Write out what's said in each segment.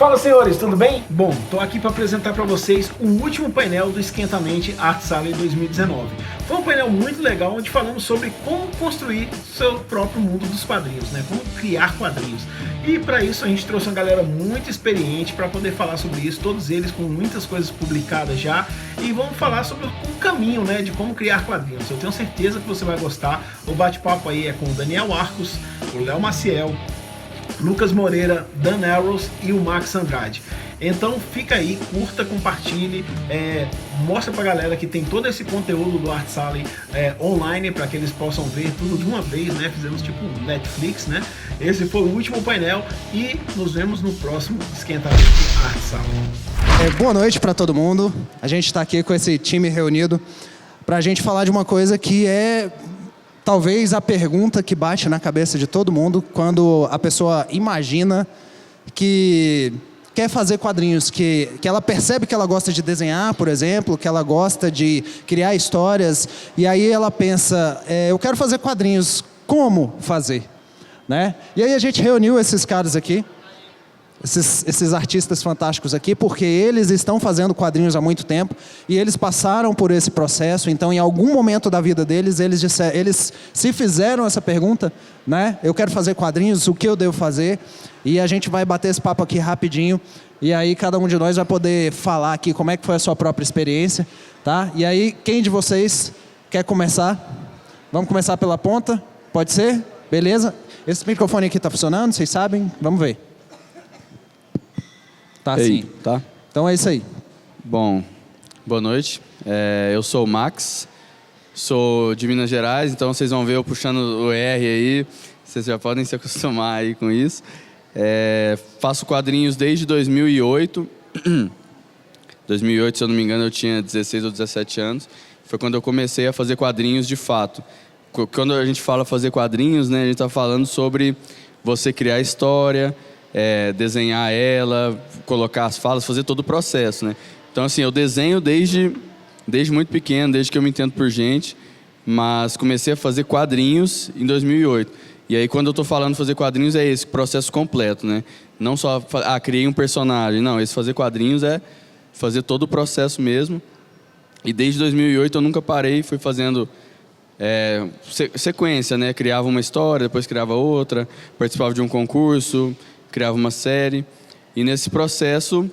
Fala, senhores, tudo bem? Bom, estou aqui para apresentar para vocês o último painel do Esquentamente Art Sala 2019. Foi um painel muito legal onde falamos sobre como construir seu próprio mundo dos quadrinhos, né? Como criar quadrinhos. E para isso a gente trouxe uma galera muito experiente para poder falar sobre isso, todos eles com muitas coisas publicadas já, e vamos falar sobre o caminho, né, de como criar quadrinhos. Eu tenho certeza que você vai gostar. O bate-papo aí é com o Daniel Arcos, o Léo Maciel, Lucas Moreira, Dan Arrows e o Max Andrade. Então fica aí, curta, compartilhe, mostra pra galera que tem todo esse conteúdo do Art Sally online para que eles possam ver tudo de uma vez, né? Fizemos tipo Netflix, né? Esse foi o último painel e nos vemos no próximo Esquentamento Art Sally. Boa noite para todo mundo. A gente está aqui com esse time reunido para a gente falar de uma coisa que é talvez a pergunta que bate na cabeça de todo mundo quando a pessoa imagina que quer fazer quadrinhos, que ela percebe que ela gosta de desenhar, por exemplo, que ela gosta de criar histórias, e aí ela pensa, eu quero fazer quadrinhos, como fazer? Né? E aí a gente reuniu esses caras aqui, esses artistas fantásticos aqui, porque eles estão fazendo quadrinhos há muito tempo e eles passaram por esse processo. Então, em algum momento da vida deles, eles se fizeram essa pergunta, né? Eu quero fazer quadrinhos, o que eu devo fazer? E a gente vai bater esse papo aqui rapidinho. E aí cada um de nós vai poder falar aqui como é que foi a sua própria experiência, tá? E aí, quem de vocês quer começar? Vamos começar pela ponta? Pode ser? Beleza? Esse microfone aqui está funcionando, vocês sabem? Vamos ver. Tá, sim. Tá? Então é isso aí. Bom, boa noite. Eu sou o Max, sou de Minas Gerais, então vocês vão ver eu puxando o R aí, vocês já podem se acostumar aí com isso. Faço quadrinhos desde 2008. 2008, se eu não me engano, eu tinha 16 ou 17 anos. Foi quando eu comecei a fazer quadrinhos de fato. Quando a gente fala fazer quadrinhos, né, a gente está falando sobre você criar história, desenhar ela, colocar as falas, fazer todo o processo, né? Então, assim, eu desenho desde muito pequeno, desde que eu me entendo por gente, mas comecei a fazer quadrinhos em 2008. E aí, quando eu estou falando fazer quadrinhos, é esse processo completo, né? Não só, criei um personagem. Não, esse fazer quadrinhos é fazer todo o processo mesmo. E desde 2008 eu nunca parei, fui fazendo sequência, né? Criava uma história, depois criava outra, participava de um concurso, criava uma série, e nesse processo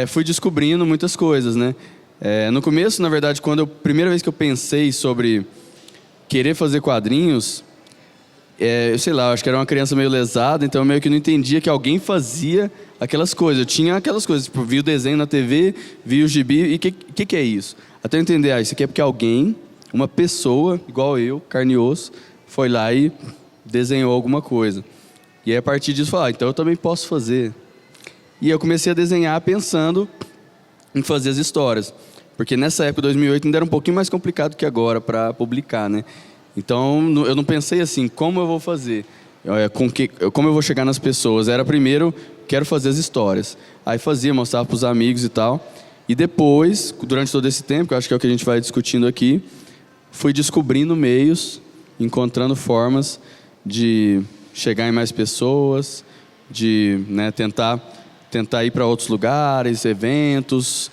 fui descobrindo muitas coisas, né? No começo, na verdade, primeira vez que eu pensei sobre querer fazer quadrinhos, eu sei lá, acho que era uma criança meio lesada, então eu meio que não entendia que alguém fazia aquelas coisas. Eu tinha aquelas coisas, tipo, vi o desenho na TV, vi o gibi, e o que é isso? Até eu entender, isso aqui é porque alguém, uma pessoa, igual eu, carne e osso, foi lá e desenhou alguma coisa. E aí, a partir disso, falar, então eu também posso fazer. E eu comecei a desenhar pensando em fazer as histórias. Porque nessa época, 2008, ainda era um pouquinho mais complicado que agora para publicar, né? Então, eu não pensei assim, como eu vou fazer? Como eu vou chegar nas pessoas? Era primeiro, quero fazer as histórias. Aí fazia, mostrava para os amigos e tal. E depois, durante todo esse tempo, que eu acho que é o que a gente vai discutindo aqui, fui descobrindo meios, encontrando formas de chegar em mais pessoas, de, né, tentar ir para outros lugares, eventos,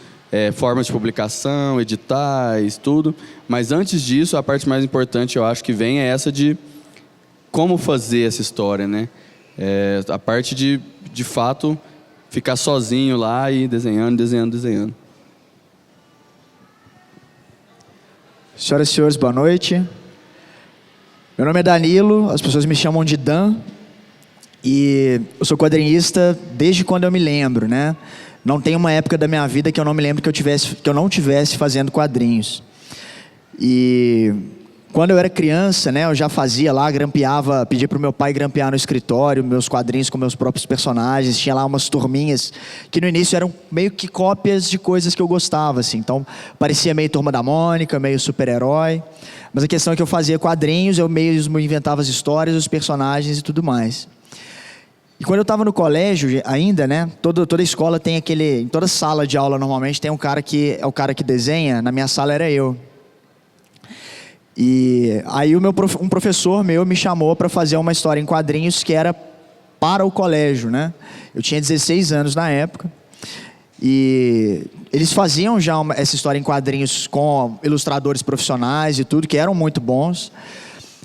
formas de publicação, editais, tudo. Mas antes disso, a parte mais importante, eu acho que vem, é essa de como fazer essa história, né? A parte de fato, ficar sozinho lá e desenhando. Senhoras e senhores, boa noite. Meu nome é Danilo, as pessoas me chamam de Dan, e eu sou quadrinista desde quando eu me lembro, né? Não tem uma época da minha vida que eu não me lembro que eu não tivesse fazendo quadrinhos. E quando eu era criança, né, eu já fazia lá, grampeava, pedia para o meu pai grampear no escritório, meus quadrinhos com meus próprios personagens, tinha lá umas turminhas que no início eram meio que cópias de coisas que eu gostava, assim. Então, parecia meio Turma da Mônica, meio super-herói. Mas a questão é que eu fazia quadrinhos, eu mesmo inventava as histórias, os personagens e tudo mais. E quando eu estava no colégio ainda, né, toda escola tem em toda sala de aula normalmente tem um cara que é o cara que desenha. Na minha sala era eu. E aí um professor meu me chamou para fazer uma história em quadrinhos que era para o colégio, né? Eu tinha 16 anos na época. E eles faziam já essa história em quadrinhos com ilustradores profissionais e tudo, que eram muito bons.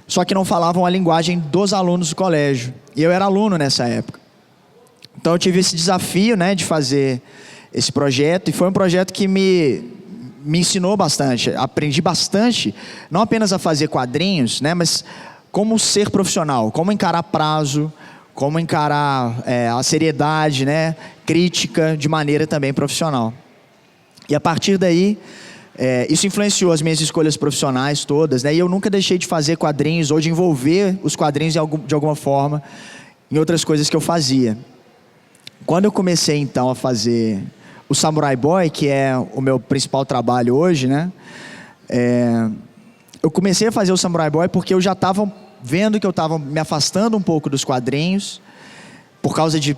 Só que não falavam a linguagem dos alunos do colégio. E eu era aluno nessa época. Então eu tive esse desafio, né, de fazer esse projeto. E foi um projeto que me ensinou bastante. Aprendi bastante, não apenas a fazer quadrinhos, né, mas como ser profissional, como encarar prazo, como encarar a seriedade, né, crítica, de maneira também profissional. E a partir daí, isso influenciou as minhas escolhas profissionais todas, né, e eu nunca deixei de fazer quadrinhos ou de envolver os quadrinhos de alguma forma em outras coisas que eu fazia. Quando eu comecei então a fazer o Samurai Boy, que é o meu principal trabalho hoje, né, eu comecei a fazer o Samurai Boy porque eu já estava vendo que eu estava me afastando um pouco dos quadrinhos, por causa de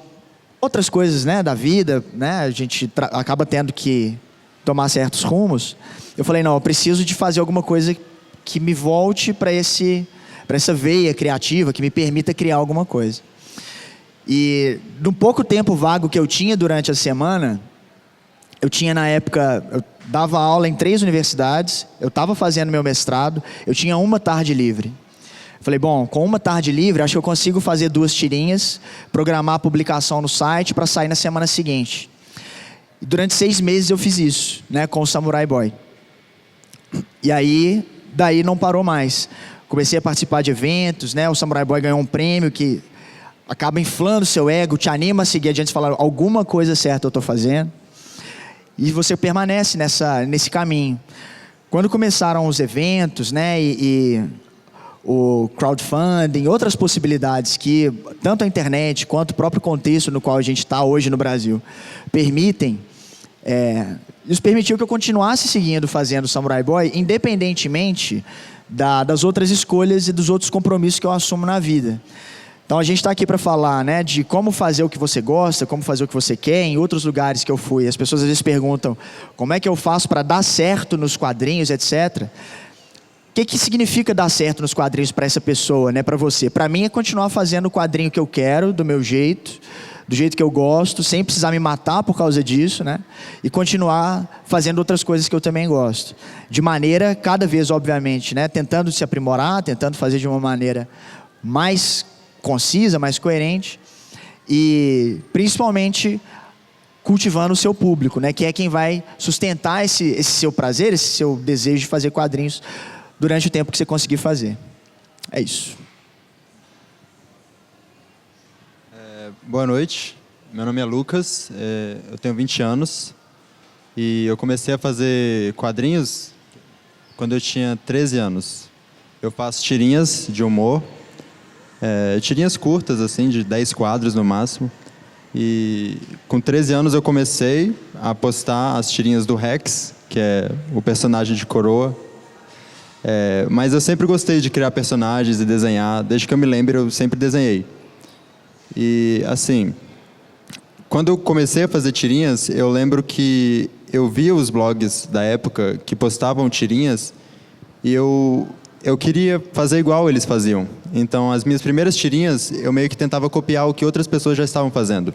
outras coisas, né, da vida, né, a gente acaba tendo que tomar certos rumos. Eu falei, não, eu preciso de fazer alguma coisa que me volte para essa veia criativa, que me permita criar alguma coisa. E no pouco tempo vago que eu tinha durante a semana, eu tinha na época, eu dava aula em 3 universidades, eu estava fazendo meu mestrado, eu tinha uma tarde livre. Falei, bom, com uma tarde livre, acho que eu consigo fazer 2 tirinhas, programar a publicação no site para sair na semana seguinte. E durante 6 meses eu fiz isso, né, com o Samurai Boy. E aí, daí não parou mais. Comecei a participar de eventos, né, o Samurai Boy ganhou um prêmio que acaba inflando o seu ego, te anima a seguir adiante e falar, alguma coisa certa eu estou fazendo. E você permanece nesse caminho. Quando começaram os eventos, né, e o crowdfunding, outras possibilidades que tanto a internet quanto o próprio contexto no qual a gente está hoje no Brasil permitem, isso permitiu que eu continuasse seguindo fazendo o Samurai Boy, independentemente das outras escolhas e dos outros compromissos que eu assumo na vida. Então a gente está aqui para falar, né, de como fazer o que você gosta, como fazer o que você quer. Em outros lugares que eu fui, as pessoas às vezes perguntam como é que eu faço para dar certo nos quadrinhos, etc. O que significa dar certo nos quadrinhos para essa pessoa, né, para você? Para mim é continuar fazendo o quadrinho que eu quero, do meu jeito, do jeito que eu gosto, sem precisar me matar por causa disso, né? E continuar fazendo outras coisas que eu também gosto. De maneira, cada vez, obviamente, né, tentando se aprimorar, tentando fazer de uma maneira mais concisa, mais coerente e, principalmente, cultivando o seu público, né, que é quem vai sustentar esse seu prazer, esse seu desejo de fazer quadrinhos durante o tempo que você conseguir fazer. É isso. Boa noite, meu nome é Lucas, eu tenho 20 anos e eu comecei a fazer quadrinhos quando eu tinha 13 anos. Eu faço tirinhas de humor, tirinhas curtas, assim, de 10 quadros no máximo. E com 13 anos eu comecei a postar as tirinhas do Rex, que é o personagem de Coroa. Mas eu sempre gostei de criar personagens e desenhar. Desde que eu me lembro, eu sempre desenhei. E, assim, quando eu comecei a fazer tirinhas, eu lembro que eu via os blogs da época que postavam tirinhas e eu queria fazer igual eles faziam. Então, as minhas primeiras tirinhas, eu meio que tentava copiar o que outras pessoas já estavam fazendo.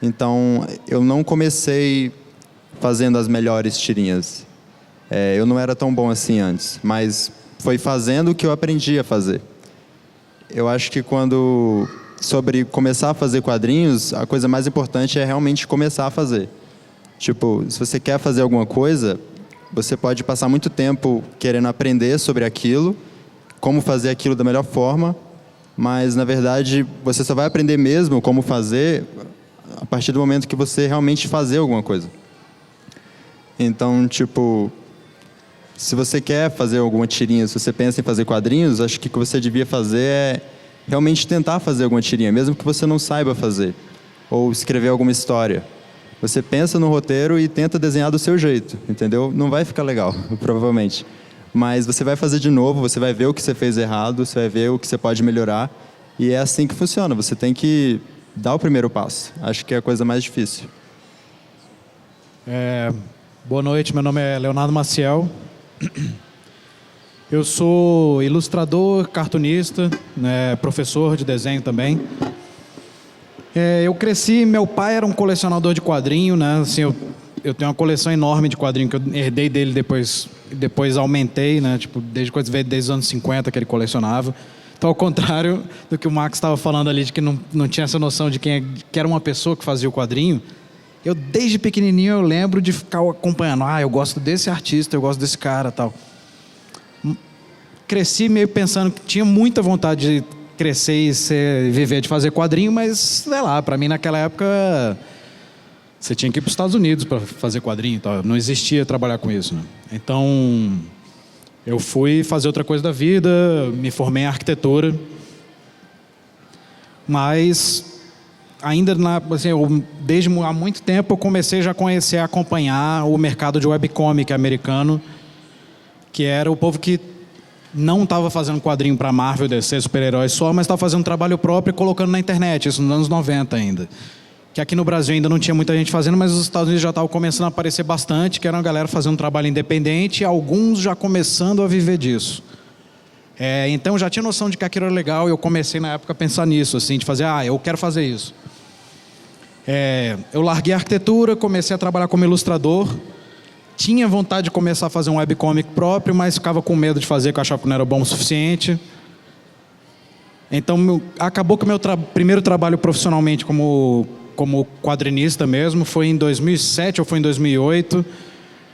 Então, eu não comecei fazendo as melhores tirinhas. Eu não era tão bom assim antes, mas foi fazendo que eu aprendi a fazer. Eu acho que sobre começar a fazer quadrinhos, a coisa mais importante é realmente começar a fazer. Tipo, se você quer fazer alguma coisa, você pode passar muito tempo querendo aprender sobre aquilo, como fazer aquilo da melhor forma, mas, na verdade, você só vai aprender mesmo como fazer a partir do momento que você realmente fazer alguma coisa. Então, tipo, se você quer fazer alguma tirinha, se você pensa em fazer quadrinhos, acho que o que você devia fazer é realmente tentar fazer alguma tirinha, mesmo que você não saiba fazer, ou escrever alguma história. Você pensa no roteiro e tenta desenhar do seu jeito, entendeu? Não vai ficar legal, provavelmente. Mas você vai fazer de novo, você vai ver o que você fez errado, você vai ver o que você pode melhorar, e é assim que funciona. Você tem que dar o primeiro passo. Acho que é a coisa mais difícil. Boa noite, meu nome é Leonardo Maciel. Eu sou ilustrador, cartunista, né, professor de desenho também. Eu cresci, meu pai era um colecionador de quadrinho, né? Assim, eu tenho uma coleção enorme de quadrinho que eu herdei dele depois aumentei, né? Tipo, desde os anos 50 que ele colecionava. Então, ao contrário do que o Max estava falando ali, de que não tinha essa noção de que era uma pessoa que fazia o quadrinho, eu, desde pequenininho, eu lembro de ficar acompanhando. Eu gosto desse artista, eu gosto desse cara e tal. Cresci meio pensando que tinha muita vontade de crescer e viver de fazer quadrinho, mas, sei lá, para mim naquela época você tinha que ir para os Estados Unidos para fazer quadrinho e tal. Não existia trabalhar com isso, né? Então, eu fui fazer outra coisa da vida, me formei em arquitetura, mas ainda, assim, desde há muito tempo eu comecei já a conhecer, a acompanhar o mercado de webcomic americano, que era o povo que não estava fazendo quadrinho para Marvel, DC, super-heróis só, mas estava fazendo um trabalho próprio e colocando na internet, isso nos anos 90 ainda. Que aqui no Brasil ainda não tinha muita gente fazendo, mas os Estados Unidos já estavam começando a aparecer bastante, que era uma galera fazendo um trabalho independente e alguns já começando a viver disso. Então eu já tinha noção de que aquilo era legal e eu comecei na época a pensar nisso, assim, de fazer, eu quero fazer isso. Eu larguei a arquitetura, comecei a trabalhar como ilustrador, tinha vontade de começar a fazer um webcomic próprio, mas ficava com medo de fazer, porque eu achava que não era bom o suficiente. Então, acabou que o meu primeiro trabalho profissionalmente como quadrinista mesmo foi em 2007 ou foi em 2008,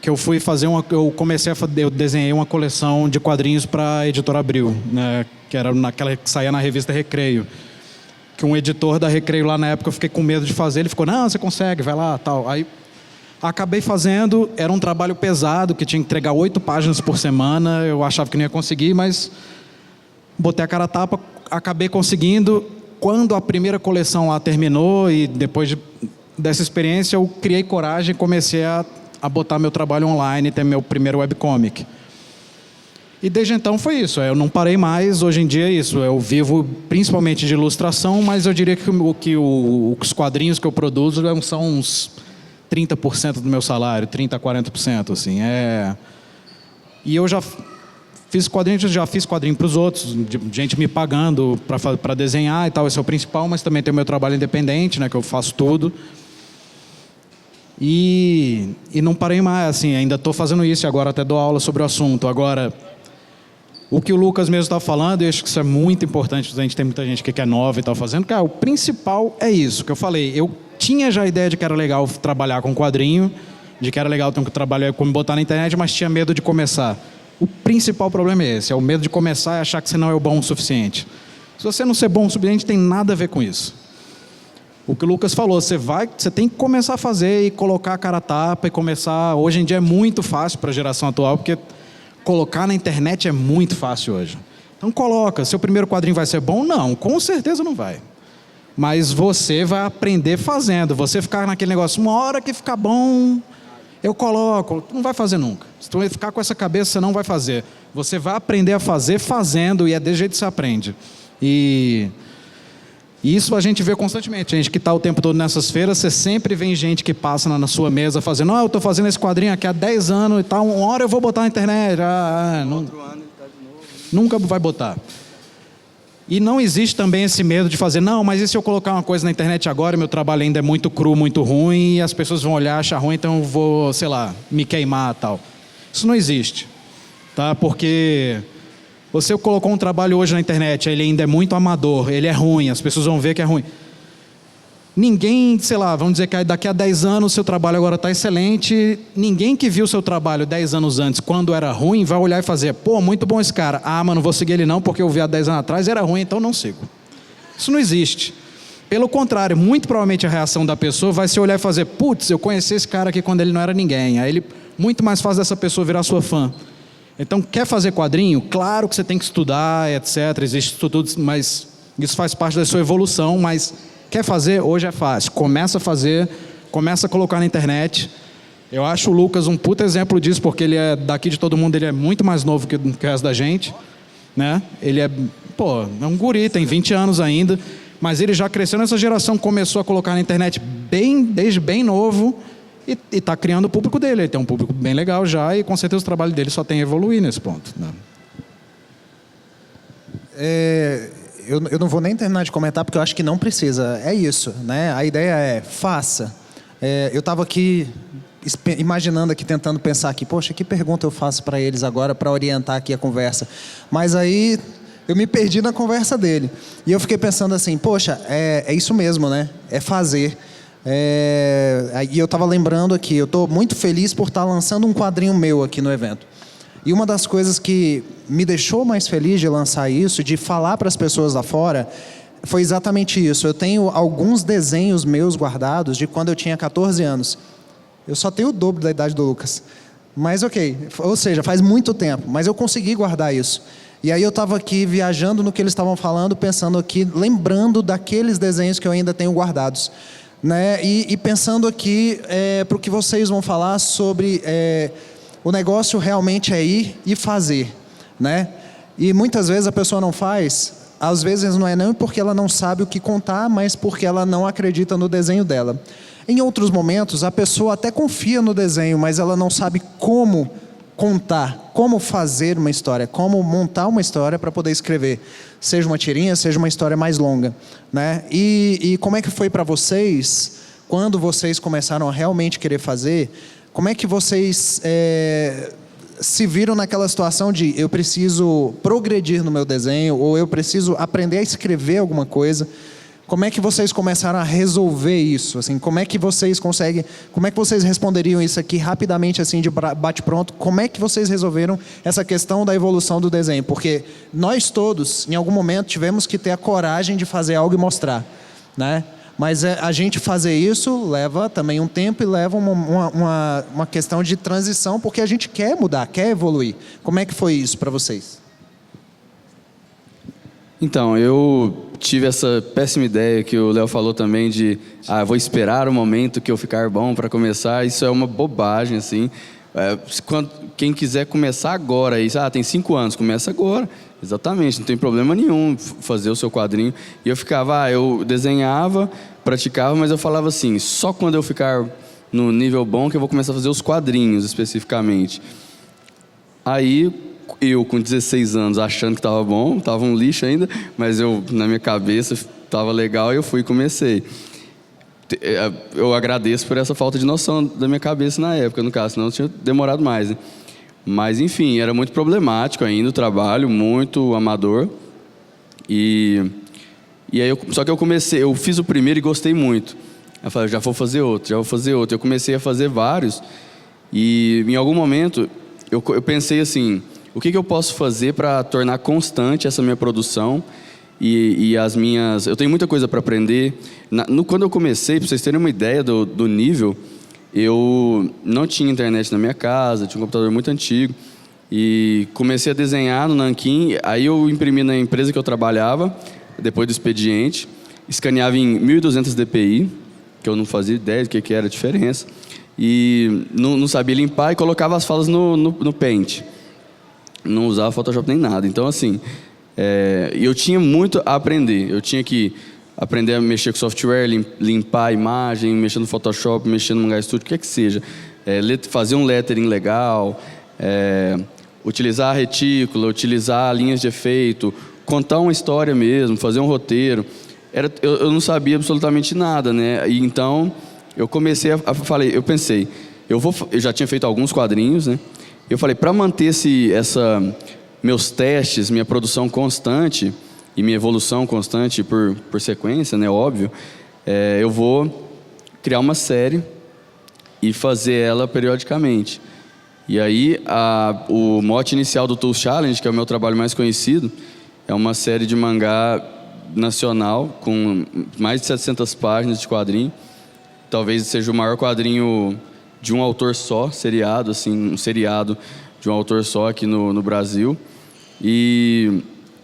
que eu fui fazer eu desenhei uma coleção de quadrinhos para a Editora Abril, né, que era naquela que saía na revista Recreio. Que um editor da Recreio lá na época eu fiquei com medo de fazer, ele ficou, não, você consegue, vai lá, tal. Aí acabei fazendo, era um trabalho pesado, que tinha que entregar 8 páginas por semana, eu achava que não ia conseguir, mas botei a cara a tapa, acabei conseguindo. Quando a primeira coleção lá terminou e depois dessa experiência eu criei coragem e comecei a botar meu trabalho online, ter meu primeiro webcomic. E desde então foi isso, eu não parei mais, hoje em dia é isso, eu vivo principalmente de ilustração, mas eu diria que os quadrinhos que eu produzo são uns 30% do meu salário, 30% a 40%, assim, E eu já fiz quadrinho para os outros, gente me pagando para desenhar e tal, esse é o principal, mas também tem o meu trabalho independente, né, que eu faço tudo. E não parei mais, assim, ainda estou fazendo isso e agora até dou aula sobre o assunto. Agora, o que o Lucas mesmo está falando, eu acho que isso é muito importante, a gente tem muita gente que é nova e está fazendo, cara, o principal é isso que eu falei. Eu tinha já a ideia de que era legal trabalhar com quadrinho, de que era legal ter um trabalho como botar na internet, mas tinha medo de começar. O principal problema é esse, é o medo de começar e achar que você não é bom o suficiente. Se você não ser bom o suficiente, tem nada a ver com isso. O que o Lucas falou, você tem que começar a fazer e colocar a cara a tapa e começar. Hoje em dia é muito fácil para a geração atual, porque colocar na internet é muito fácil hoje. Então coloca, seu primeiro quadrinho vai ser bom? Não, com certeza não vai. Mas você vai aprender fazendo, você ficar naquele negócio, uma hora que ficar bom, eu coloco, não vai fazer nunca. Se tu ficar com essa cabeça, você não vai fazer. Você vai aprender a fazer fazendo, e é desse jeito que você aprende. E isso a gente vê constantemente. A gente que está o tempo todo nessas feiras, você sempre vê gente que passa na sua mesa fazendo, eu estou fazendo esse quadrinho aqui há 10 anos e tal, uma hora eu vou botar na internet. Nunca vai botar. E não existe também esse medo de fazer, não, mas e se eu colocar uma coisa na internet agora, meu trabalho ainda é muito cru, muito ruim, e as pessoas vão olhar, achar ruim, então eu vou, sei lá, me queimar e tal. Isso não existe, tá? Porque você colocou um trabalho hoje na internet, ele ainda é muito amador, ele é ruim, as pessoas vão ver que é ruim. Ninguém, sei lá, vamos dizer que daqui a 10 anos o seu trabalho agora está excelente, ninguém que viu o seu trabalho 10 anos antes, quando era ruim, vai olhar e fazer, pô, muito bom esse cara, mas não vou seguir ele não, porque eu vi há 10 anos atrás, era ruim, então não sigo. Isso não existe. Pelo contrário, muito provavelmente a reação da pessoa vai se olhar e fazer, putz, eu conheci esse cara aqui quando ele não era ninguém, aí muito mais fácil dessa pessoa virar sua fã. Então, quer fazer quadrinho? Claro que você tem que estudar, etc, existe tudo, mas isso faz parte da sua evolução, mas quer fazer? Hoje é fácil. Começa a fazer, começa a colocar na internet. Eu acho o Lucas um puta exemplo disso, porque ele é daqui de todo mundo, ele é muito mais novo que o resto da gente, né? Ele é um guri, tem 20 anos ainda, mas ele já cresceu nessa geração, começou a colocar na internet desde bem novo e está criando o público dele. Ele tem um público bem legal já e com certeza o trabalho dele só tem a evoluir nesse ponto, né? eu não vou nem terminar de comentar porque eu acho que não precisa. É isso, né? A ideia é faça. Eu estava aqui imaginando aqui, tentando pensar aqui, poxa, que pergunta eu faço para eles agora para orientar aqui a conversa. Mas aí eu me perdi na conversa dele. E eu fiquei pensando assim, poxa, é isso mesmo, né? É fazer. E eu estava lembrando aqui, eu estou muito feliz por estar lançando um quadrinho meu aqui no evento. E uma das coisas que me deixou mais feliz de lançar isso, de falar para as pessoas lá fora, foi exatamente isso. Eu tenho alguns desenhos meus guardados de quando eu tinha 14 anos. Eu só tenho o dobro da idade do Lucas. Mas ok, ou seja, faz muito tempo, mas eu consegui guardar isso. E aí eu estava aqui viajando no que eles estavam falando, pensando aqui, lembrando daqueles desenhos que eu ainda tenho guardados. Né? E pensando aqui para o que vocês vão falar sobre o negócio realmente é ir e fazer, né? E muitas vezes a pessoa não faz, às vezes não é nem porque ela não sabe o que contar, mas porque ela não acredita no desenho dela. Em outros momentos a pessoa até confia no desenho, mas ela não sabe como contar, como fazer uma história, como montar uma história para poder escrever, seja uma tirinha, seja uma história mais longa, né? E como é que foi para vocês, quando vocês começaram a realmente querer fazer, como é que vocês se viram naquela situação de eu preciso progredir no meu desenho, ou eu preciso aprender a escrever alguma coisa? Como é que vocês começaram a resolver isso? Assim, como é que vocês conseguem... Como é que vocês responderiam isso aqui rapidamente, assim, de bate-pronto? Como é que vocês resolveram essa questão da evolução do desenho? Porque nós todos, em algum momento, tivemos que ter a coragem de fazer algo e mostrar, né? Mas a gente fazer isso leva também um tempo e leva uma questão de transição, porque a gente quer mudar, quer evoluir. Como é que foi isso para vocês? Então, eu tive essa péssima ideia que o Léo falou também de vou esperar o momento que eu ficar bom para começar. Isso é uma bobagem, assim. Quem quiser começar agora, tem 5 anos, começa agora. Exatamente, não tem problema nenhum fazer o seu quadrinho. E eu ficava, eu desenhava, praticava, mas eu falava assim, só quando eu ficar no nível bom que eu vou começar a fazer os quadrinhos especificamente. Aí eu com 16 anos achando que estava bom, estava um lixo ainda, mas na minha cabeça estava legal e eu fui e comecei. Eu agradeço por essa falta de noção da minha cabeça na época, no caso, senão tinha demorado mais, né? Mas enfim, era muito problemático ainda o trabalho, muito amador. E aí só que eu fiz o primeiro e gostei muito. Eu falei, já vou fazer outro. Eu comecei a fazer vários e em algum momento eu pensei assim, o que eu posso fazer para tornar constante essa minha produção e as minhas... Eu tenho muita coisa para aprender. Quando eu comecei, para vocês terem uma ideia do nível, eu não tinha internet na minha casa, tinha um computador muito antigo e comecei a desenhar no Nanquim. Aí eu imprimi na empresa que eu trabalhava, depois do expediente, escaneava em 1200 dpi, que eu não fazia ideia do que era a diferença, e não sabia limpar e colocava as falas no Paint. Não usava Photoshop nem nada. Então, assim, eu tinha muito a aprender. Eu tinha que aprender a mexer com software, limpar a imagem, mexer no Photoshop, mexer no Manga Studio, o que é que seja. Fazer um lettering legal, utilizar a retícula, utilizar linhas de efeito, contar uma história mesmo, fazer um roteiro. Eu não sabia absolutamente nada, né? E então, eu comecei eu pensei, eu já tinha feito alguns quadrinhos, né? Eu falei, para manter meus testes, minha produção constante e minha evolução constante por sequência, né, óbvio, eu vou criar uma série e fazer ela periodicamente. E aí, o mote inicial do Tools Challenge, que é o meu trabalho mais conhecido, é uma série de mangá nacional com mais de 700 páginas de quadrinho. Talvez seja o maior quadrinho de um autor só, seriado, assim, um seriado de um autor só aqui no Brasil. E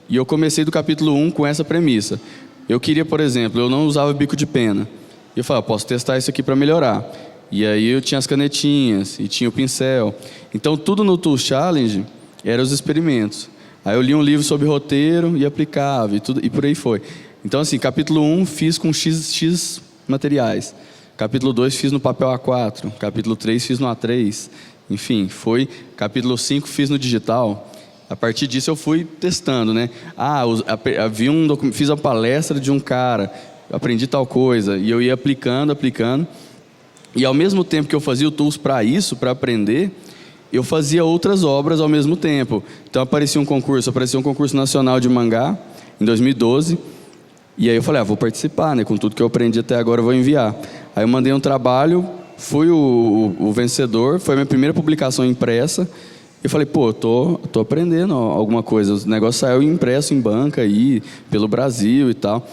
eu comecei do capítulo 1 com essa premissa. Eu queria, por exemplo, eu não usava bico de pena. E eu falava, posso testar isso aqui para melhorar. E aí eu tinha as canetinhas e tinha o pincel. Então tudo no Tools Challenge eram os experimentos. Aí eu li um livro sobre roteiro e aplicava e por aí foi. Então assim, capítulo 1 fiz com X materiais. Capítulo 2 fiz no papel A4, capítulo 3 fiz no A3, enfim, foi. Capítulo 5 fiz no digital. A partir disso eu fui testando, né? Fiz a palestra de um cara, aprendi tal coisa, e eu ia aplicando. E ao mesmo tempo que eu fazia o Tools para isso, para aprender, eu fazia outras obras ao mesmo tempo. Então aparecia um concurso nacional de mangá, em 2012, e aí eu falei, vou participar, né? Com tudo que eu aprendi até agora eu vou enviar. Aí eu mandei um trabalho, fui o vencedor, foi a minha primeira publicação impressa. Eu falei, tô aprendendo alguma coisa. O negócio saiu impresso em banca aí, pelo Brasil e tal.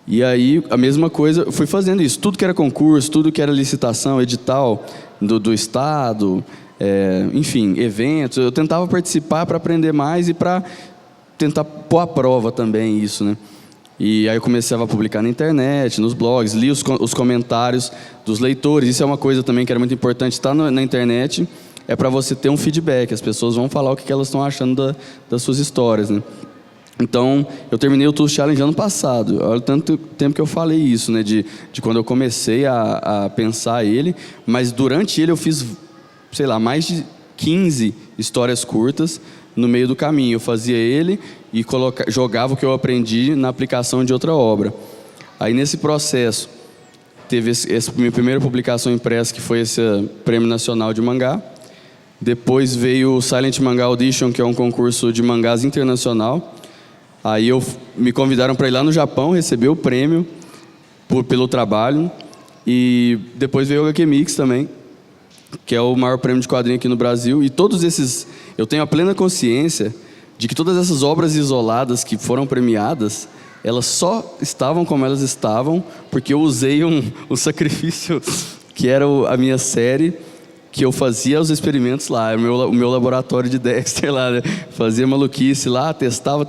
E aí, a mesma coisa, fui fazendo isso. Tudo que era concurso, tudo que era licitação, edital do Estado, enfim, eventos. Eu tentava participar para aprender mais e para tentar pôr à prova também isso, né? E aí eu comecei a publicar na internet, nos blogs, li os comentários dos leitores. Isso é uma coisa também que era muito importante, estar na internet. É para você ter um feedback, as pessoas vão falar o que elas estão achando das suas histórias, né? Então, eu terminei o Tools Challenge ano passado. Olha o tanto tempo que eu falei isso, né? De quando eu comecei a pensar ele. Mas durante ele eu fiz, sei lá, mais de 15 histórias curtas no meio do caminho. Eu fazia ele e jogava o que eu aprendi na aplicação de outra obra. Aí, nesse processo, teve essa minha primeira publicação impressa, que foi esse Prêmio Nacional de Mangá. Depois veio o Silent Manga Audition, que é um concurso de mangás internacional. Aí me convidaram para ir lá no Japão, receber o prêmio pelo trabalho. E depois veio o HQ Mix também, que é o maior prêmio de quadrinho aqui no Brasil. E todos esses, eu tenho a plena consciência de que todas essas obras isoladas que foram premiadas, elas só estavam como elas estavam porque eu usei um sacrifício que era a minha série, que eu fazia os experimentos lá, o meu laboratório de Dexter lá, né? Fazia maluquice lá, testava.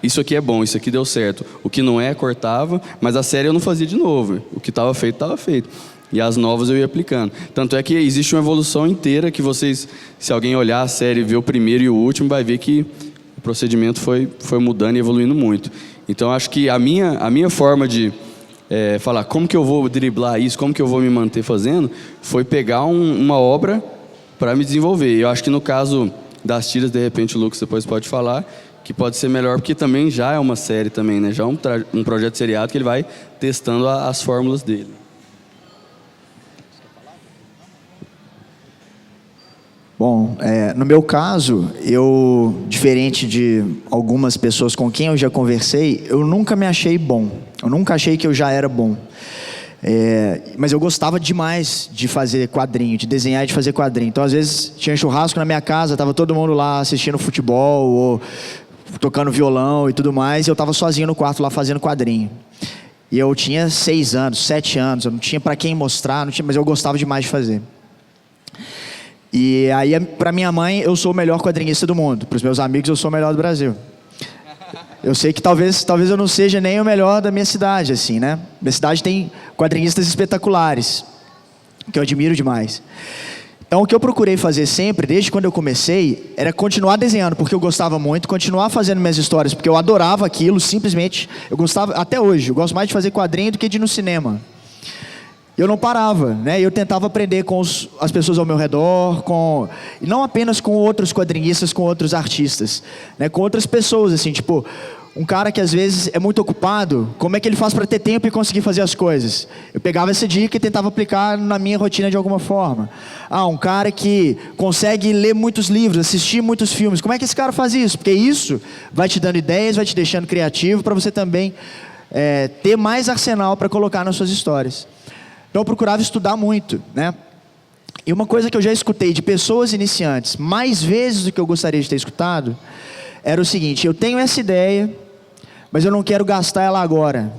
Isso aqui é bom, isso aqui deu certo. O que não é, cortava, mas a série eu não fazia de novo. O que estava feito, estava feito. E as novas eu ia aplicando. Tanto é que existe uma evolução inteira que vocês, se alguém olhar a série e ver o primeiro e o último, vai ver que o procedimento foi mudando e evoluindo muito. Então, acho que a minha forma de falar como que eu vou driblar isso, como que eu vou me manter fazendo, foi pegar uma obra para me desenvolver. Eu acho que no caso das tiras, de repente o Lucas depois pode falar, que pode ser melhor, porque também já é uma série também, né? Já é um projeto seriado que ele vai testando as fórmulas dele. Bom, no meu caso, diferente de algumas pessoas com quem eu já conversei, eu nunca me achei bom. Eu nunca achei que eu já era bom. Mas eu gostava demais de fazer quadrinho, de desenhar e de fazer quadrinho. Então, às vezes, tinha churrasco na minha casa, estava todo mundo lá assistindo futebol, ou tocando violão e tudo mais, e eu estava sozinho no quarto lá fazendo quadrinho. E eu tinha 6 anos, 7 anos, eu não tinha para quem mostrar, mas eu gostava demais de fazer. E aí, para minha mãe, eu sou o melhor quadrinista do mundo. Para os meus amigos, eu sou o melhor do Brasil. Eu sei que talvez eu não seja nem o melhor da minha cidade, assim, né? Minha cidade tem quadrinistas espetaculares, que eu admiro demais. Então, o que eu procurei fazer sempre, desde quando eu comecei, era continuar desenhando, porque eu gostava muito, continuar fazendo minhas histórias, porque eu adorava aquilo, simplesmente, eu gostava, até hoje, eu gosto mais de fazer quadrinho do que de ir no cinema. Eu não parava, né? Eu tentava aprender com as pessoas ao meu redor, e não apenas com outros quadrinistas, com outros artistas, né? Com outras pessoas, assim, tipo, um cara que às vezes é muito ocupado, como é que ele faz para ter tempo e conseguir fazer as coisas? Eu pegava essa dica e tentava aplicar na minha rotina de alguma forma. Um cara que consegue ler muitos livros, assistir muitos filmes, como é que esse cara faz isso? Porque isso vai te dando ideias, vai te deixando criativo para você também ter mais arsenal para colocar nas suas histórias. Então eu procurava estudar muito, né? E uma coisa que eu já escutei de pessoas iniciantes, mais vezes do que eu gostaria de ter escutado, era o seguinte: eu tenho essa ideia, mas eu não quero gastar ela agora.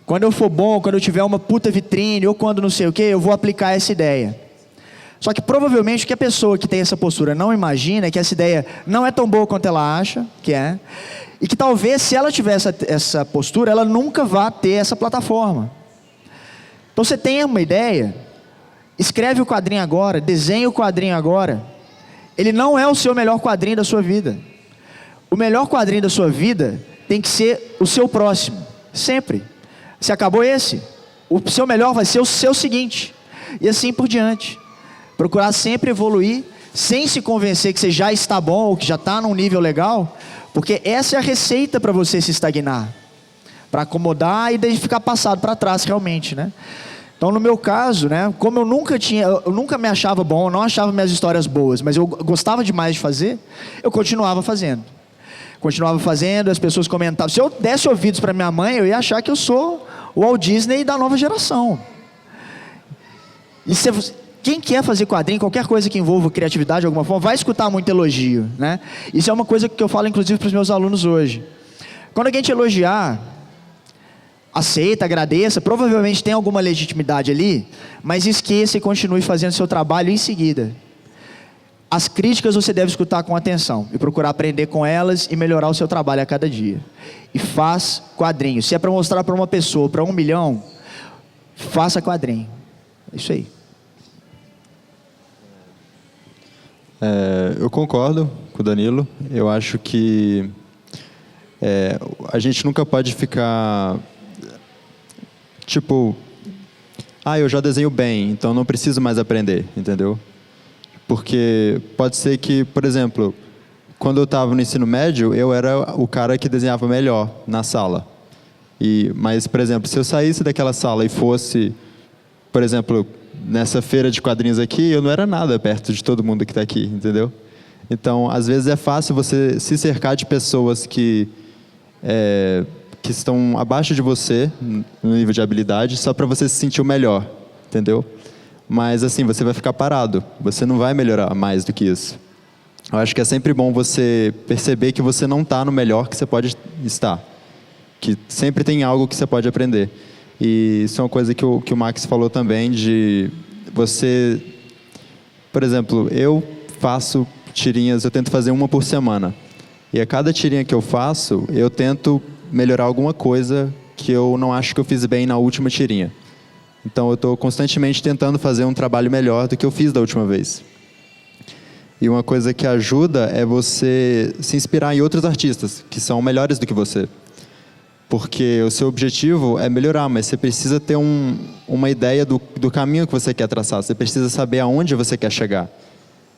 Quando eu for bom, quando eu tiver uma puta vitrine, ou quando não sei o que, eu vou aplicar essa ideia. Só que provavelmente o que a pessoa que tem essa postura não imagina é que essa ideia não é tão boa quanto ela acha que é, e que talvez se ela tiver essa postura, ela nunca vá ter essa plataforma. Então você tem uma ideia, escreve o quadrinho agora, desenha o quadrinho agora. Ele não é o seu melhor quadrinho da sua vida. O melhor quadrinho da sua vida tem que ser o seu próximo, sempre. Se acabou esse, o seu melhor vai ser o seu seguinte. E assim por diante. Procurar sempre evoluir, sem se convencer que você já está bom ou que já está num nível legal, porque essa é a receita para você se estagnar, para acomodar e daí ficar passado para trás realmente, né? Então, no meu caso, né, como eu nunca me achava bom, eu não achava minhas histórias boas, mas eu gostava demais de fazer, eu continuava fazendo. As pessoas comentavam. Se eu desse ouvidos para minha mãe, eu ia achar que eu sou o Walt Disney da nova geração. E quem quer fazer quadrinho, qualquer coisa que envolva criatividade de alguma forma, vai escutar muito elogio, né? Isso é uma coisa que eu falo inclusive para os meus alunos hoje. Quando alguém te elogiar, aceita, agradeça, provavelmente tem alguma legitimidade ali, mas esqueça e continue fazendo seu trabalho em seguida. As críticas você deve escutar com atenção e procurar aprender com elas e melhorar o seu trabalho a cada dia. E faz quadrinho. Se é para mostrar para uma pessoa, para 1 milhão, faça quadrinho. É isso aí. Eu concordo com o Danilo. Eu acho que a gente nunca pode ficar tipo, eu já desenho bem, então não preciso mais aprender, entendeu? Porque pode ser que, por exemplo, quando eu estava no ensino médio, eu era o cara que desenhava melhor na sala. Mas, por exemplo, se eu saísse daquela sala e fosse, por exemplo, nessa feira de quadrinhos aqui, eu não era nada perto de todo mundo que está aqui, entendeu? Então, às vezes é fácil você se cercar de pessoas que estão abaixo de você, no nível de habilidade, só para você se sentir o melhor, entendeu? Mas assim, você vai ficar parado, você não vai melhorar mais do que isso. Eu acho que é sempre bom você perceber que você não está no melhor que você pode estar. Que sempre tem algo que você pode aprender. E isso é uma coisa que o Max falou também, de você... Por exemplo, eu faço tirinhas, eu tento fazer uma por semana. E a cada tirinha que eu faço, eu tento melhorar alguma coisa que eu não acho que eu fiz bem na última tirinha. Então eu estou constantemente tentando fazer um trabalho melhor do que eu fiz da última vez. E uma coisa que ajuda é você se inspirar em outros artistas que são melhores do que você. Porque o seu objetivo é melhorar, mas você precisa ter uma ideia do caminho que você quer traçar. Você precisa saber aonde você quer chegar.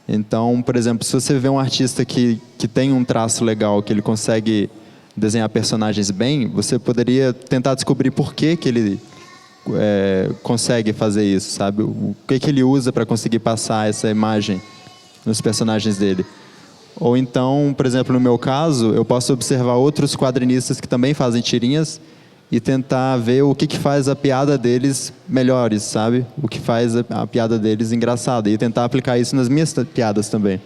Então, por exemplo, se você vê um artista que tem um traço legal, que ele consegue desenhar personagens bem, você poderia tentar descobrir por que ele consegue fazer isso, sabe? O que ele usa para conseguir passar essa imagem nos personagens dele. Ou então, por exemplo, no meu caso, eu posso observar outros quadrinistas que também fazem tirinhas e tentar ver o que faz a piada deles melhores, sabe? O que faz a piada deles engraçada e tentar aplicar isso nas minhas piadas também.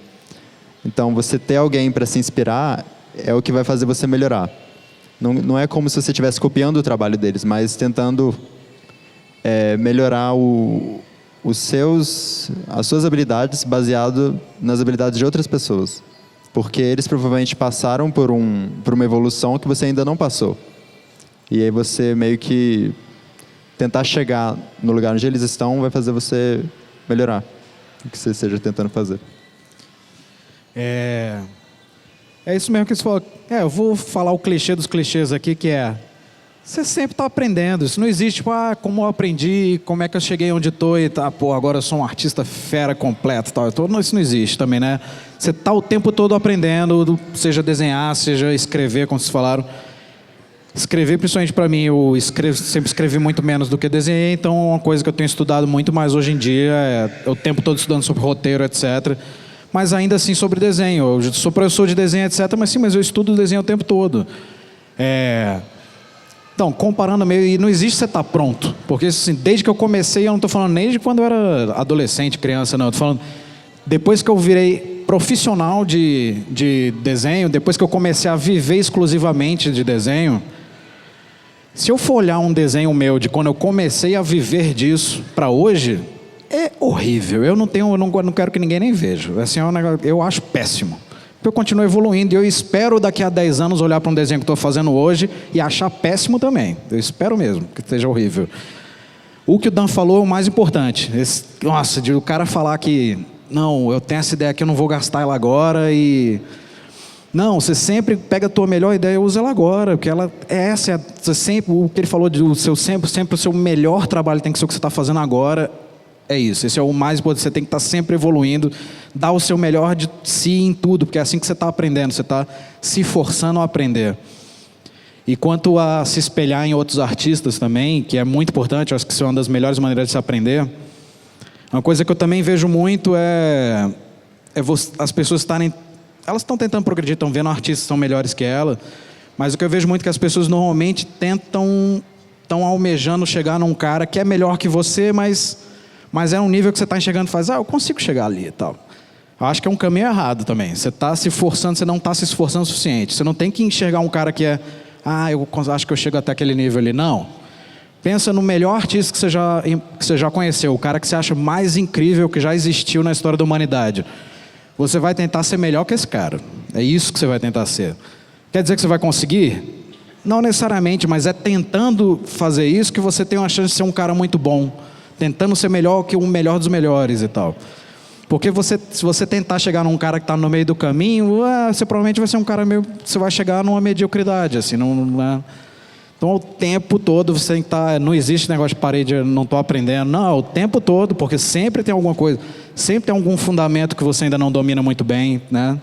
Então, você ter alguém para se inspirar é o que vai fazer você melhorar. Não é como se você estivesse copiando o trabalho deles, mas tentando melhorar as suas habilidades baseado nas habilidades de outras pessoas. Porque eles provavelmente passaram por uma evolução que você ainda não passou. E aí você meio que tentar chegar no lugar onde eles estão vai fazer você melhorar o que você esteja tentando fazer. É isso mesmo que você falou. Eu vou falar o clichê dos clichês aqui, que você sempre está aprendendo. Isso não existe, tipo, como eu aprendi, como é que eu cheguei onde estou e agora eu sou um artista fera completo. Tal. Isso não existe também, né? Você está o tempo todo aprendendo, seja desenhar, seja escrever, como vocês falaram. Escrever, principalmente para mim, eu sempre escrevi muito menos do que desenhei, então uma coisa que eu tenho estudado muito mais hoje em dia é o tempo todo estudando sobre roteiro, etc. Mas ainda assim sobre desenho. Eu sou professor de desenho, etc. Mas eu estudo desenho o tempo todo. Então, comparando meio, e não existe você estar pronto. Porque assim, desde que eu comecei, eu não estou falando nem de quando eu era adolescente, criança, não. Eu estou falando depois que eu virei profissional de desenho, depois que eu comecei a viver exclusivamente de desenho. Se eu for olhar um desenho meu de quando eu comecei a viver disso para hoje, é horrível. Eu não quero que ninguém nem veja. Assim, eu acho péssimo. Eu continuo evoluindo e eu espero daqui a 10 anos olhar para um desenho que estou fazendo hoje e achar péssimo também. Eu espero mesmo que seja horrível. O que o Dan falou é o mais importante. De o cara falar que não, eu tenho essa ideia aqui, eu não vou gastar ela agora e... Não, você sempre pega a tua melhor ideia e usa ela agora, porque sempre, o que ele falou, sempre o seu melhor trabalho tem que ser o que você está fazendo agora, É isso, esse é o mais importante. Você tem que estar sempre evoluindo, dar o seu melhor de si em tudo, porque é assim que você está aprendendo, você está se forçando a aprender. E quanto a se espelhar em outros artistas também, que é muito importante, eu acho que isso é uma das melhores maneiras de se aprender. Uma coisa que eu também vejo muito as pessoas estarem... Elas estão tentando progredir, estão vendo artistas que são melhores que ela, mas o que eu vejo muito é que as pessoas normalmente estão almejando chegar num cara que é melhor que você, mas é um nível que você está enxergando e faz, eu consigo chegar ali e tal. Eu acho que é um caminho errado também. Você está se forçando, você não está se esforçando o suficiente. Você não tem que enxergar um cara que eu acho que eu chego até aquele nível ali. Não. Pensa no melhor artista que você já conheceu, o cara que você acha mais incrível que já existiu na história da humanidade. Você vai tentar ser melhor que esse cara. É isso que você vai tentar ser. Quer dizer que você vai conseguir? Não necessariamente, mas é tentando fazer isso que você tem uma chance de ser um cara muito bom. Tentando ser melhor que o melhor dos melhores e tal. Porque se você tentar chegar num cara que está no meio do caminho, você provavelmente vai ser um cara meio... Você vai chegar numa mediocridade, assim, não é... Então, o tempo todo você tem que estar... Não existe negócio de parede, não estou aprendendo. Não, o tempo todo, porque sempre tem alguma coisa. Sempre tem algum fundamento que você ainda não domina muito bem, né?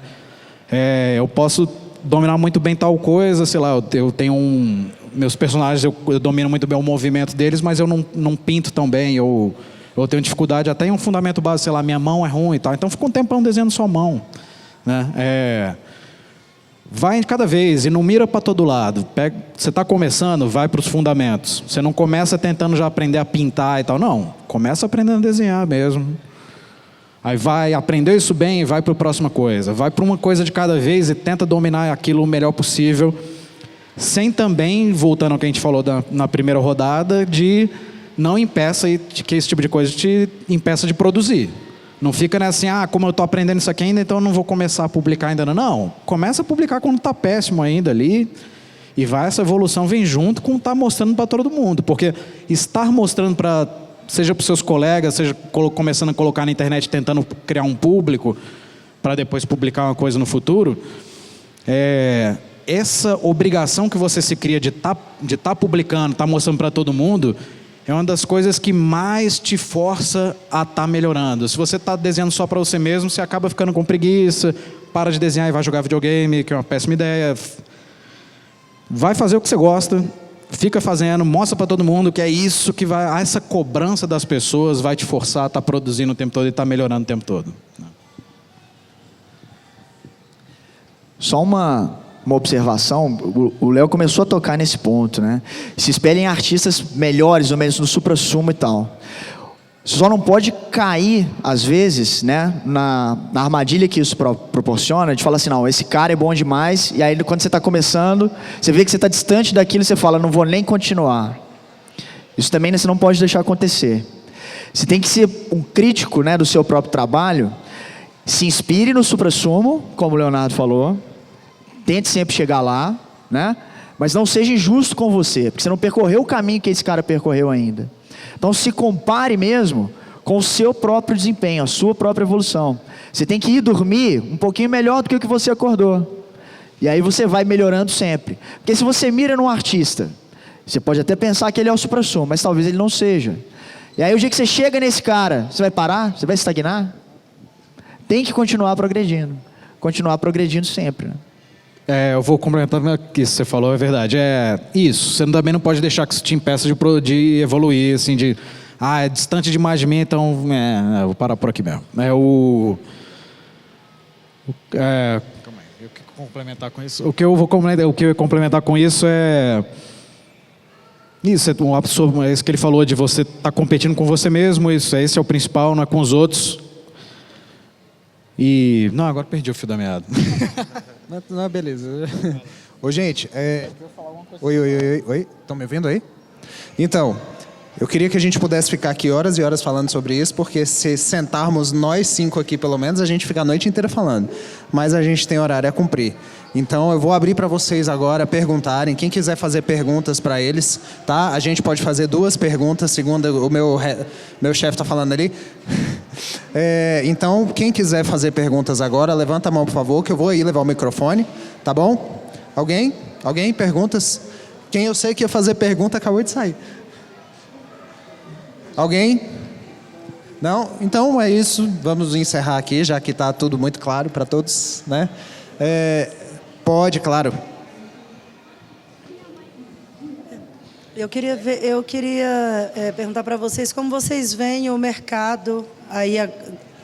Eu posso dominar muito bem tal coisa, sei lá, eu tenho meus personagens, eu domino muito bem o movimento deles, mas eu não pinto tão bem, eu tenho dificuldade até em um fundamento básico, sei lá, minha mão é ruim e tal. Então, fica um tempão desenhando sua mão, né? Vai cada vez e não mira para todo lado. Você está começando, vai para os fundamentos. Você não começa tentando já aprender a pintar e tal. Não, começa aprendendo a desenhar mesmo. Aí vai, aprendeu isso bem e vai para a próxima coisa. Vai para uma coisa de cada vez e tenta dominar aquilo o melhor possível. Sem também, voltando ao que a gente falou na primeira rodada, de não impeça que esse tipo de coisa te impeça de produzir. Não fica assim, como eu estou aprendendo isso aqui ainda, então eu não vou começar a publicar ainda. Não, começa a publicar quando está péssimo ainda ali. E essa evolução vem junto com estar mostrando para todo mundo. Porque estar mostrando seja para os seus colegas, seja começando a colocar na internet, tentando criar um público, para depois publicar uma coisa no futuro, essa obrigação que você se cria de estar publicando, estar mostrando para todo mundo, é uma das coisas que mais te força a estar melhorando. Se você está desenhando só para você mesmo, você acaba ficando com preguiça, para de desenhar e vai jogar videogame, que é uma péssima ideia. Vai fazer o que você gosta, fica fazendo, mostra para todo mundo que é isso que vai... Essa cobrança das pessoas vai te forçar a estar produzindo o tempo todo e estar melhorando o tempo todo. Só uma observação, o Léo começou a tocar nesse ponto, né? Se espelhem em artistas melhores, ou menos no supra-sumo e tal. Só não pode cair, às vezes, né, na armadilha que isso proporciona, de falar assim, não, esse cara é bom demais, e aí quando você está começando, você vê que você está distante daquilo, você fala, não vou nem continuar. Isso também você não pode deixar acontecer. Você tem que ser um crítico, né, do seu próprio trabalho, se inspire no supra-sumo, como o Leonardo falou, tente sempre chegar lá, né? Mas não seja injusto com você, porque você não percorreu o caminho que esse cara percorreu ainda. Então se compare mesmo com o seu próprio desempenho, a sua própria evolução. Você tem que ir dormir um pouquinho melhor do que o que você acordou. E aí você vai melhorando sempre. Porque se você mira num artista, você pode até pensar que ele é o supra-sumo, mas talvez ele não seja. E aí o dia que você chega nesse cara, você vai parar? Você vai estagnar? Tem que continuar progredindo. Continuar progredindo sempre, né? Eu vou complementar que isso que você falou, é verdade. Isso, você também não pode deixar que isso te impeça de evoluir, assim, é distante demais de mim, então eu vou parar por aqui mesmo. Calma aí, o que complementar com isso? O que eu ia complementar com isso é isso, isso que ele falou de você estar competindo com você mesmo, esse é o principal, não é com os outros. Não, agora perdi o fio da meada. Não, beleza. Ô, gente, Oi, estão me ouvindo aí? Então, eu queria que a gente pudesse ficar aqui horas e horas falando sobre isso, porque se sentarmos nós 5 aqui, pelo menos, a gente fica a noite inteira falando. Mas a gente tem horário a cumprir. Então, eu vou abrir para vocês agora perguntarem. Quem quiser fazer perguntas para eles, tá? A gente pode fazer 2 perguntas, segundo o meu chefe está falando ali. Então, quem quiser fazer perguntas agora, levanta a mão, por favor, que eu vou aí levar o microfone, tá bom? Alguém? Alguém? Perguntas? Quem eu sei que ia fazer pergunta acabou de sair. Alguém? Não? Então é isso. Vamos encerrar aqui, já que está tudo muito claro para todos, né? Pode, claro. Eu queria perguntar para vocês como vocês veem o mercado aí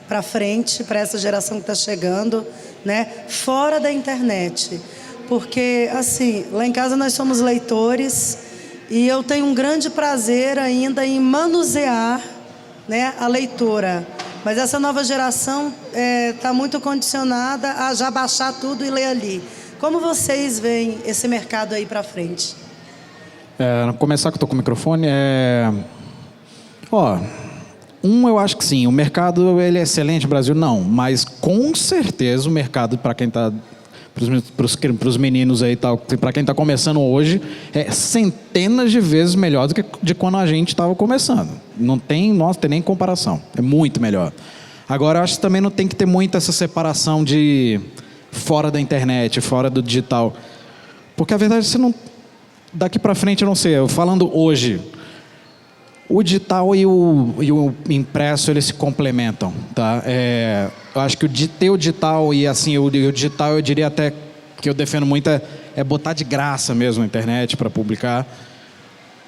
para frente, para essa geração que está chegando, né? Fora da internet. Porque, assim, lá em casa nós somos leitores e eu tenho um grande prazer ainda em manusear, né, a leitura. Mas essa nova geração está muito condicionada a já baixar tudo e ler ali. Como vocês veem esse mercado aí para frente? Começar que eu tô com o microfone. Eu acho que sim. O mercado ele é excelente no Brasil, não. Mas com certeza o mercado para quem está para os meninos aí, para quem está começando hoje, é centenas de vezes melhor do que de quando a gente estava começando. Não tem nem comparação. É muito melhor. Agora, eu acho que também não tem que ter muito essa separação de fora da internet, fora do digital. Porque a verdade, você não... Daqui para frente, eu não sei. Eu falando hoje, o digital e o impresso, eles se complementam, tá? Eu acho que ter o digital e assim, o digital, eu diria até que eu defendo muito é botar de graça mesmo na internet para publicar.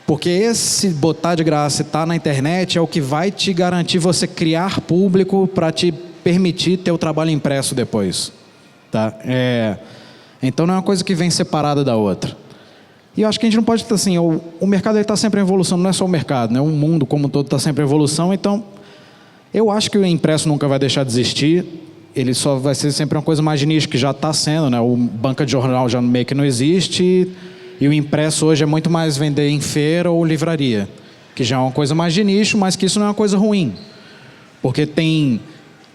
Porque esse botar de graça e estar na internet é o que vai te garantir você criar público para te permitir ter o trabalho impresso depois, tá? Então não é uma coisa que vem separada da outra. E eu acho que a gente não pode estar assim, o mercado está sempre em evolução, não é só o mercado, né? O mundo como um todo está sempre em evolução, então eu acho que o impresso nunca vai deixar de existir, ele só vai ser sempre uma coisa mais de nicho, que já está sendo, né? O banca de jornal já meio que não existe, e o impresso hoje é muito mais vender em feira ou livraria, que já é uma coisa mais de nicho, mas que isso não é uma coisa ruim, porque tem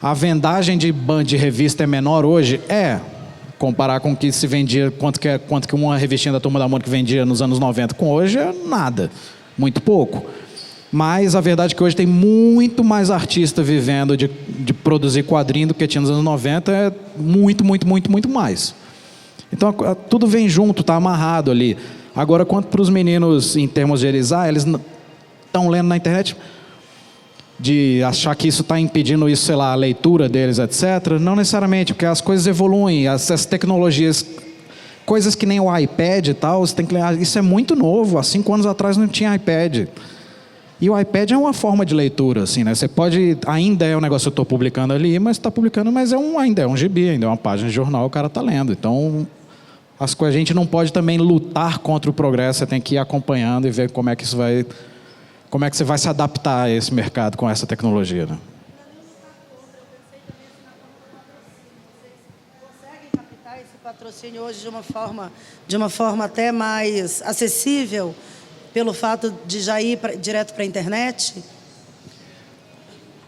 a vendagem de revista é menor hoje, comparar com o que se vendia, quanto que uma revistinha da Turma da Mônica vendia nos anos 90 com hoje é nada, muito pouco. Mas a verdade é que hoje tem muito mais artista vivendo de produzir quadrinho do que tinha nos anos 90, é muito, muito, muito, muito mais. Então tudo vem junto, está amarrado ali. Agora, quanto para os meninos, em termos de eles estão lendo na internet, de achar que isso está impedindo isso, sei lá, a leitura deles, etc. Não necessariamente, porque as coisas evoluem, as tecnologias, coisas que nem o iPad e tal, você tem que ler, isso é muito novo, há 5 anos atrás não tinha iPad. E o iPad é uma forma de leitura, assim, né? Você pode, ainda é um negócio que eu estou publicando ali, mas está publicando, mas ainda é um gibi, ainda é uma página de jornal, o cara está lendo. Então, a gente não pode também lutar contra o progresso, você tem que ir acompanhando e ver como é que você vai se adaptar a esse mercado com essa tecnologia, né? Conseguem captar esse patrocínio hoje de uma forma até mais acessível, pelo fato de já ir direto para a internet?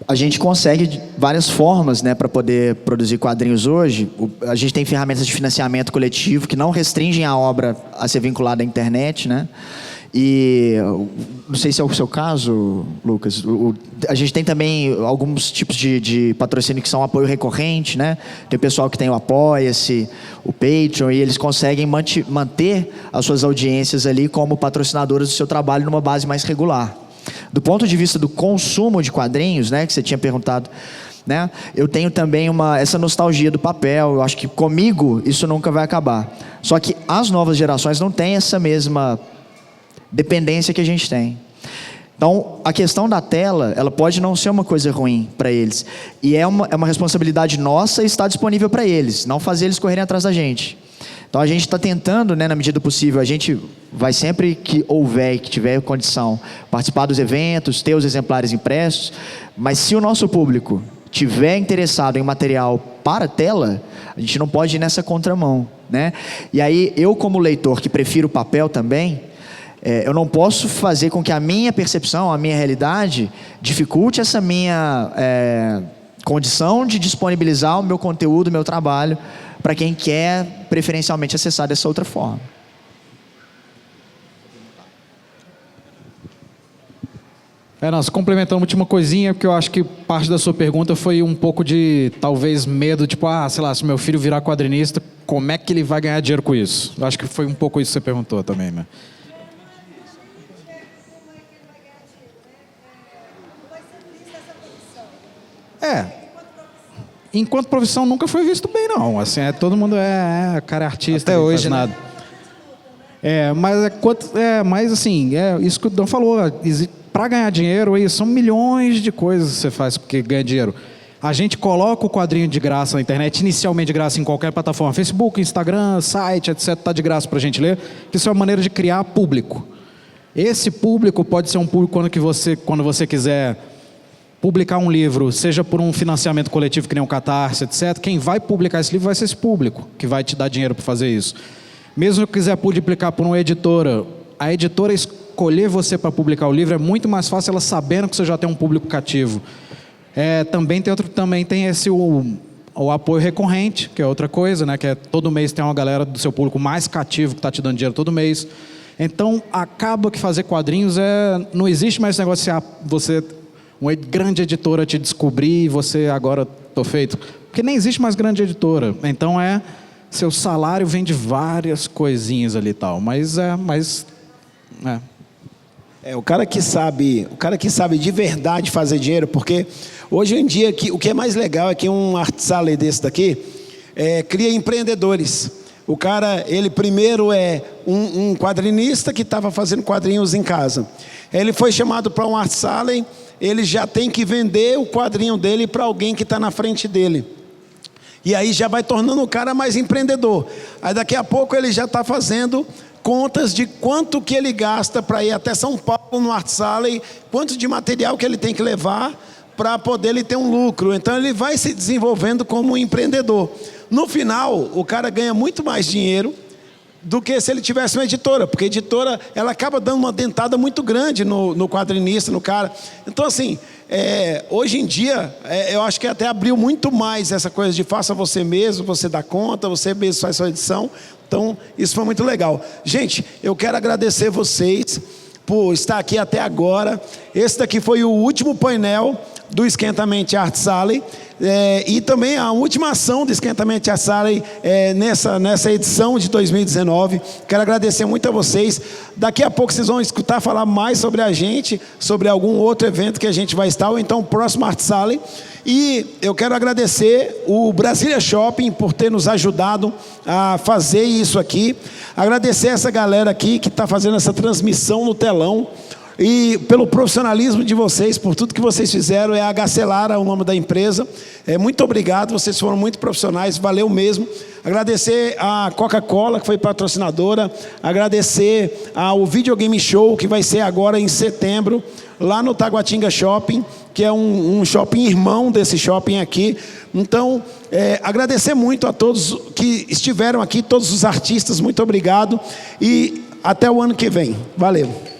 A gente consegue várias formas, né, para poder produzir quadrinhos hoje. A gente tem ferramentas de financiamento coletivo que não restringem a obra a ser vinculada à internet, né? E não sei se é o seu caso, Lucas, a gente tem também alguns tipos de patrocínio que são apoio recorrente, né? Tem o pessoal que tem o Apoia-se, o Patreon, e eles conseguem manter as suas audiências ali como patrocinadoras do seu trabalho numa base mais regular. Do ponto de vista do consumo de quadrinhos, né, que você tinha perguntado, né? Eu tenho também essa nostalgia do papel. Eu acho que comigo isso nunca vai acabar. Só que as novas gerações não têm essa mesma dependência que a gente tem. Então, a questão da tela, ela pode não ser uma coisa ruim para eles. E é uma responsabilidade nossa estar disponível para eles, não fazer eles correrem atrás da gente. Então, a gente está tentando, né, na medida do possível, a gente vai sempre que houver e que tiver condição, participar dos eventos, ter os exemplares impressos, mas se o nosso público tiver interessado em material para tela, a gente não pode ir nessa contramão, né? E aí, eu como leitor que prefiro o papel também, eu não posso fazer com que a minha percepção, a minha realidade, dificulte essa minha condição de disponibilizar o meu conteúdo, o meu trabalho, para quem quer preferencialmente acessar dessa outra forma. Nós complementando uma última coisinha, porque eu acho que parte da sua pergunta foi um pouco de, talvez, medo, tipo, sei lá, se meu filho virar quadrinista, como é que ele vai ganhar dinheiro com isso? Eu acho que foi um pouco isso que você perguntou também, né? Enquanto profissão nunca foi visto bem, não. Assim, todo mundo cara é artista. Até hoje, faz nada. Mas assim, isso que o Dan falou. Para ganhar dinheiro, são milhões de coisas que você faz porque ganha dinheiro. A gente coloca o quadrinho de graça na internet, inicialmente de graça em qualquer plataforma, Facebook, Instagram, site, etc. Está de graça para a gente ler, que isso é uma maneira de criar público. Esse público pode ser um público quando você quiser publicar um livro, seja por um financiamento coletivo que nem um Catarse, etc. Quem vai publicar esse livro vai ser esse público, que vai te dar dinheiro para fazer isso. Mesmo que quiser publicar por uma editora, a editora escolher você para publicar o livro é muito mais fácil, ela sabendo que você já tem um público cativo. Também tem o apoio recorrente, que é outra coisa, né? Que é todo mês tem uma galera do seu público mais cativo que está te dando dinheiro todo mês. Então, acaba que fazer quadrinhos não existe mais esse negócio de você, uma grande editora te descobrir e você agora tô feito. Porque nem existe mais grande editora. Então, seu salário vem de várias coisinhas ali e tal. O cara que sabe de verdade fazer dinheiro, porque hoje em dia o que é mais legal é que um artesale desse daqui cria empreendedores. O cara, ele primeiro é um quadrinista que estava fazendo quadrinhos em casa. Ele foi chamado para um artesale, ele já tem que vender o quadrinho dele para alguém que está na frente dele. E aí já vai tornando o cara mais empreendedor. Aí daqui a pouco ele já está fazendo contas de quanto que ele gasta para ir até São Paulo no artesale, quanto de material que ele tem que levar para poder ele ter um lucro. Então ele vai se desenvolvendo como um empreendedor. No final, o cara ganha muito mais dinheiro do que se ele tivesse uma editora, porque a editora ela acaba dando uma dentada muito grande no quadrinista, no cara. Então assim, hoje em dia, eu acho que até abriu muito mais essa coisa de faça você mesmo, você dá conta, você mesmo faz sua edição. Então, isso foi muito legal. Gente, eu quero agradecer vocês por estar aqui até agora. Esse daqui foi o último painel do Esquentamente Artesale. E também a última ação do Esquentamente Artesale nessa edição de 2019. Quero agradecer muito a vocês. Daqui a pouco vocês vão escutar falar mais sobre a gente, sobre algum outro evento que a gente vai estar, ou então o próximo Artesale. E eu quero agradecer o Brasília Shopping por ter nos ajudado a fazer isso aqui. Agradecer essa galera aqui que está fazendo essa transmissão no telão. E pelo profissionalismo de vocês, por tudo que vocês fizeram. A Gacelara, o nome da empresa. Muito obrigado, vocês foram muito profissionais, valeu mesmo. Agradecer a Coca-Cola, que foi patrocinadora. Agradecer ao Videogame Show, que vai ser agora em setembro, lá no Taguatinga Shopping, que é um shopping irmão desse shopping aqui. Então, agradecer muito a todos que estiveram aqui, todos os artistas, muito obrigado. E até o ano que vem. Valeu.